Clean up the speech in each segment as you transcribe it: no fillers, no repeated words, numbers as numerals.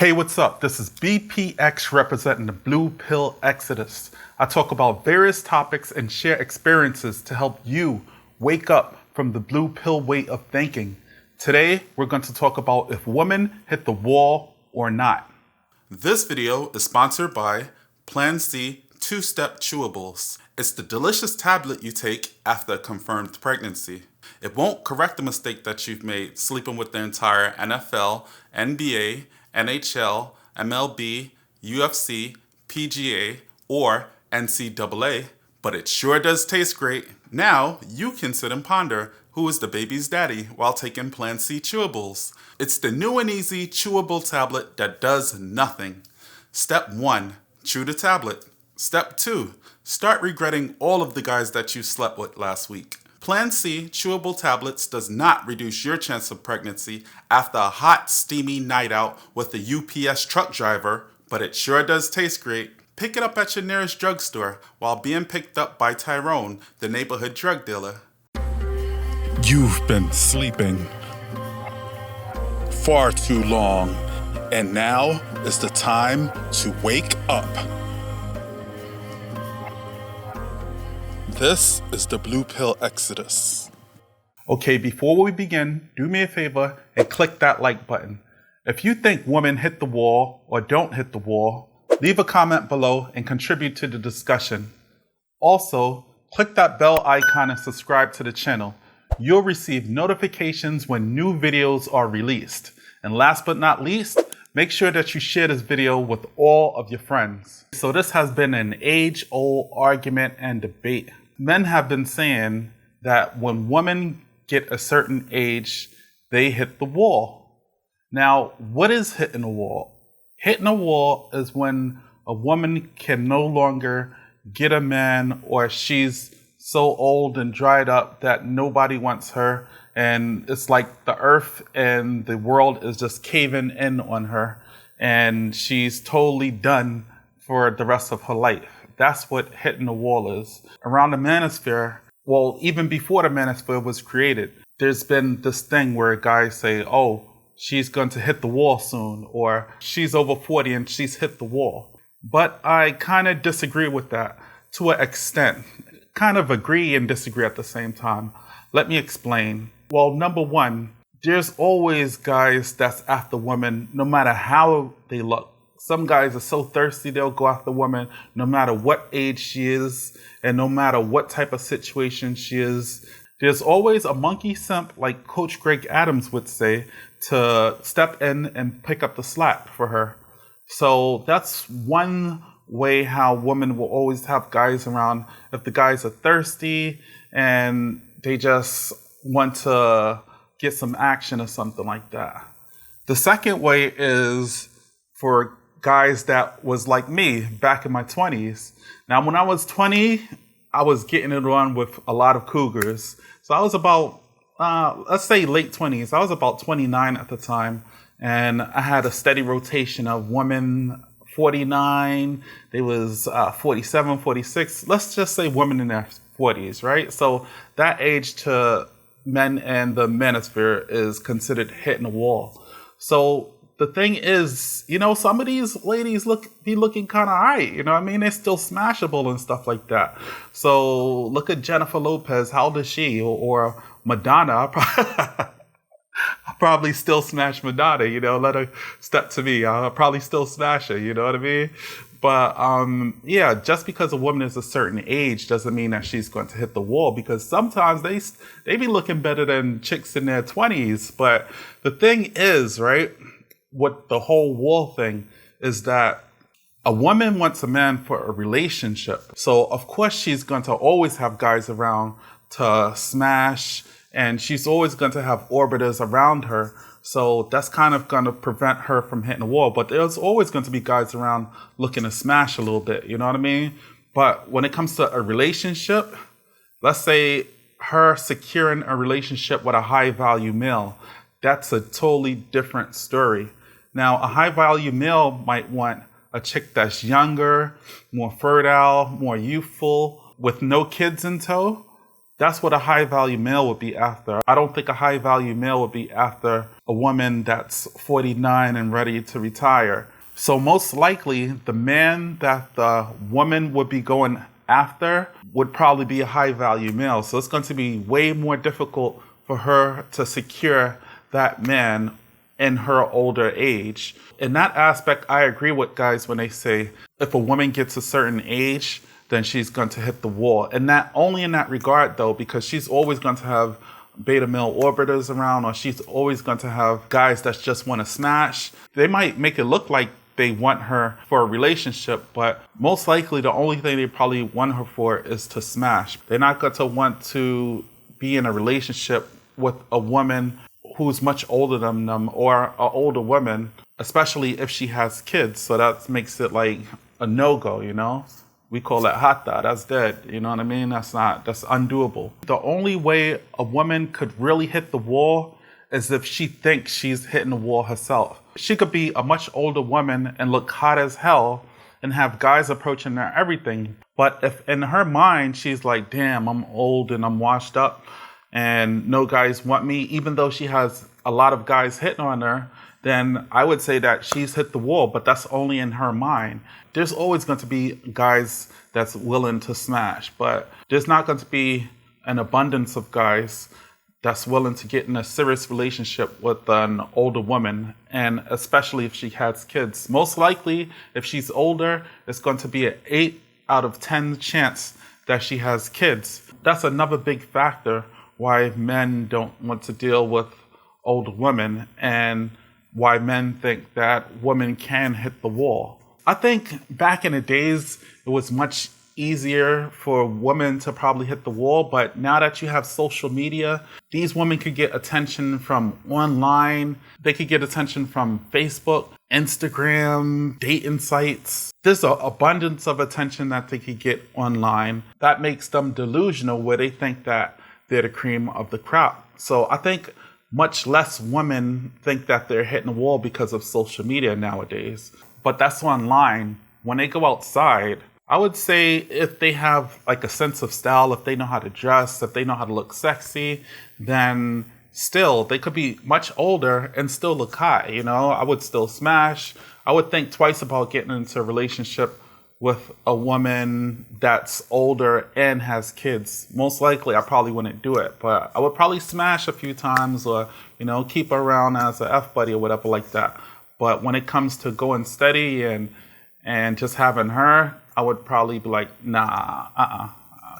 Hey, what's up? This is BPX representing the Blu Pill Exodus. I talk about various topics and share experiences to help you wake up from the blue pill way of thinking. Today, we're going to talk about if women hit the wall or not. This video is sponsored by Plan C Two-Step Chewables. It's the delicious tablet you take after a confirmed pregnancy. It won't correct the mistake that you've made sleeping with the entire NFL, NBA, NHL, MLB, UFC, PGA, or NCAA, but it sure does taste great. Now you can sit and ponder who is the baby's daddy while taking Plan C Chewables. It's the new and easy chewable tablet that does nothing. Step 1, chew the tablet. Step 2, start regretting all of the guys that you slept with last week. Plan C chewable tablets does not reduce your chance of pregnancy after a hot, steamy night out with a UPS truck driver, but it sure does taste great. Pick it up at your nearest drugstore while being picked up by Tyrone, the neighborhood drug dealer. You've been sleeping far too long, and now is the time to wake up. This is the Blu Pill Exodus. Okay, before we begin, do me a favor and click that like button. If you think women hit the wall or don't hit the wall, leave a comment below and contribute to the discussion. Also, click that bell icon and subscribe to the channel. You'll receive notifications when new videos are released. And last but not least, make sure that you share this video with all of your friends. So this has been an age-old argument and debate. Men have been saying that when women get a certain age, they hit the wall. Now, what is hitting a wall? Hitting a wall is when a woman can no longer get a man, or she's so old and dried up that nobody wants her, and it's like the earth and the world is just caving in on her, and she's totally done for the rest of her life. That's what hitting the wall is. Around the manosphere, well, even before the manosphere was created, there's been this thing where guys say, oh, she's going to hit the wall soon, or she's over 40 and she's hit the wall. But I kind of disagree with that to an extent. Kind of agree and disagree at the same time. Let me explain. Well, number one, there's always guys that's after women no matter how they look. Some guys are so thirsty they'll go after women no matter what age she is and no matter what type of situation she is. There's always a monkey simp, like Coach Greg Adams would say, to step in and pick up the slack for her. So that's one way how women will always have guys around. If the guys are thirsty and they just want to get some action or something like that. The second way is for guys that was like me back in my 20s. Now, when I was 20, I was getting it on with a lot of cougars. So I was about, let's say late 20s. I was about 29 at the time. And I had a steady rotation of women 49. They was 47, 46. Let's just say women in their 40s, right? So that age to men and the manosphere is considered hitting a wall. So the thing is, you know, some of these ladies be looking kind of alright, you know what I mean? They're still smashable and stuff like that. So look at Jennifer Lopez. How old is she? Or Madonna. I'll probably still smash Madonna, you know, let her step to me. I'll probably still smash her, you know what I mean? But yeah, just because a woman is a certain age doesn't mean that she's going to hit the wall, because sometimes they be looking better than chicks in their 20s. But the thing is, right, what the whole wall thing is that a woman wants a man for a relationship. So of course she's going to always have guys around to smash, and she's always going to have orbiters around her. So that's kind of going to prevent her from hitting the wall. But there's always going to be guys around looking to smash a little bit, you know what I mean? But when it comes to a relationship, let's say her securing a relationship with a high value male, that's a totally different story. Now, a high value male might want a chick that's younger, more fertile, more youthful, with no kids in tow. That's what a high value male would be after. I don't think a high value male would be after a woman that's 49 and ready to retire. So most likely the man that the woman would be going after would probably be a high value male. So it's going to be way more difficult for her to secure that man in her older age. In that aspect, I agree with guys when they say if a woman gets a certain age, then she's going to hit the wall. And not only in that regard, though, because she's always going to have beta male orbiters around, or she's always going to have guys that just want to smash. They might make it look like they want her for a relationship, but most likely the only thing they probably want her for is to smash. They're not going to want to be in a relationship with a woman who's much older than them or an older woman, especially if she has kids. So that makes it like a no-go, you know? We call that hata, that's dead, you know what I mean? That's undoable. The only way a woman could really hit the wall is if she thinks she's hitting the wall herself. She could be a much older woman and look hot as hell and have guys approaching her everything. But if in her mind, she's like, damn, I'm old and I'm washed up and no guys want me, even though she has a lot of guys hitting on her, then I would say that she's hit the wall, but that's only in her mind. There's always going to be guys that's willing to smash, but there's not going to be an abundance of guys that's willing to get in a serious relationship with an older woman, and especially if she has kids. Most likely, if she's older, it's going to be an 8 out of 10 chance that she has kids. That's another big factor why men don't want to deal with older women and why men think that women can hit the wall. I think back in the days, it was much easier for women to probably hit the wall, but now that you have social media, these women could get attention from online. They could get attention from Facebook, Instagram, dating sites. There's an abundance of attention that they could get online. That makes them delusional where they think that they're the cream of the crop. So I think much less women think that they're hitting the wall because of social media nowadays. But that's online. When they go outside, I would say if they have like a sense of style, if they know how to dress, if they know how to look sexy, then still they could be much older and still look hot. You know, I would still smash. I would think twice about getting into a relationship with a woman that's older and has kids. Most likely I probably wouldn't do it, but I would probably smash a few times or, you know, keep her around as a F buddy or whatever like that. But when it comes to going steady and just having her, I would probably be like, nah,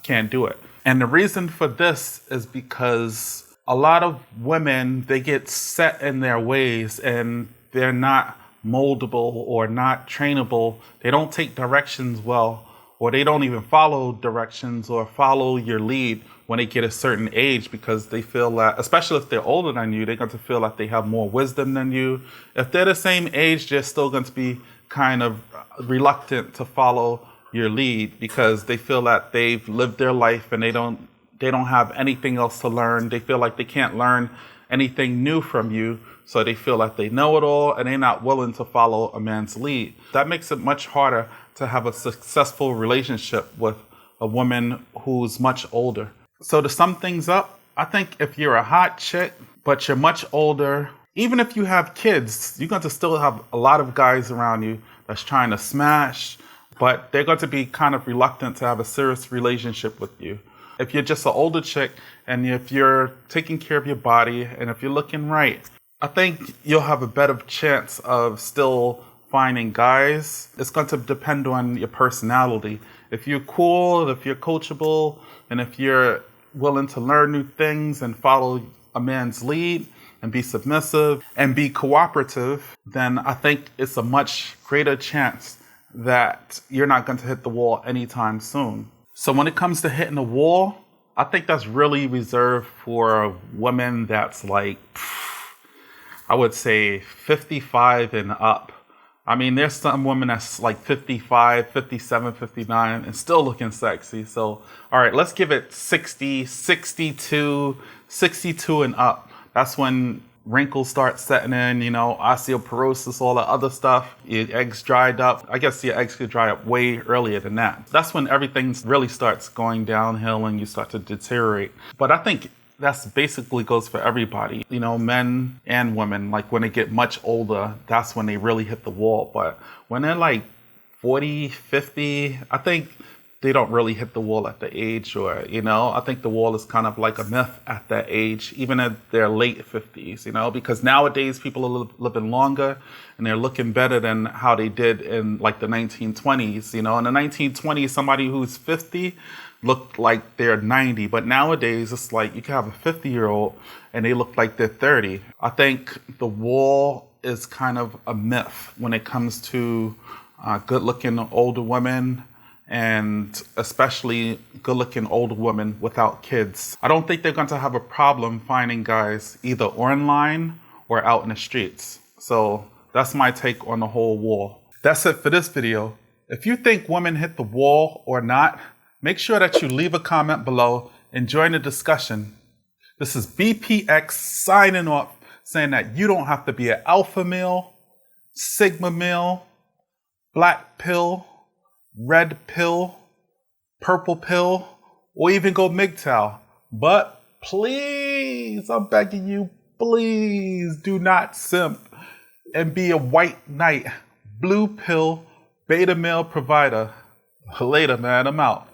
can't do it. And the reason for this is because a lot of women, they get set in their ways and they're not moldable or not trainable. They don't take directions well, or they don't even follow directions or follow your lead when they get a certain age, because they feel that, especially if they're older than you, they're going to feel like they have more wisdom than you. If they're the same age, they're still going to be kind of reluctant to follow your lead because they feel that they've lived their life and they don't have anything else to learn. They feel like they can't learn anything new from you. So they feel like they know it all and they're not willing to follow a man's lead. That makes it much harder to have a successful relationship with a woman who's much older. So to sum things up, I think if you're a hot chick, but you're much older, even if you have kids, you're going to still have a lot of guys around you that's trying to smash, but they're going to be kind of reluctant to have a serious relationship with you. If you're just an older chick and if you're taking care of your body and if you're looking right, I think you'll have a better chance of still finding guys. It's going to depend on your personality. If you're cool, if you're coachable, and if you're willing to learn new things and follow a man's lead and be submissive and be cooperative, then I think it's a much greater chance that you're not going to hit the wall anytime soon. So when it comes to hitting the wall, I think that's really reserved for women that's like, I would say 55 and up. I mean, there's some women that's like 55, 57, 59 and still looking sexy. So, all right, let's give it 60, 62 and up. That's when wrinkles start setting in, osteoporosis, all the other stuff. Your eggs dried up. I guess your eggs could dry up way earlier than that. That's when everything really starts going downhill and you start to deteriorate. But I think that's basically goes for everybody, men and women. Like when they get much older, that's when they really hit the wall. But when they're like 40, 50, I think they don't really hit the wall at the age, or, I think the wall is kind of like a myth at that age, even at their late 50s, because nowadays people are living longer and they're looking better than how they did in like the 1920s. In the 1920s, somebody who's 50 looked like they're 90, but nowadays it's like you can have a 50-year-old and they look like they're 30. I think the wall is kind of a myth when it comes to good-looking older women, and especially good-looking older women without kids. I don't think they're going to have a problem finding guys either online or out in the streets. So that's my take on the whole wall. That's it for this video. If you think women hit the wall or not, make sure that you leave a comment below and join the discussion. This is BPX signing off, saying that you don't have to be an alpha male, sigma male, black pill, red pill, purple pill, or even go MGTOW. But please, I'm begging you, please do not simp and be a white knight, blue pill, beta male provider. Later, man, I'm out.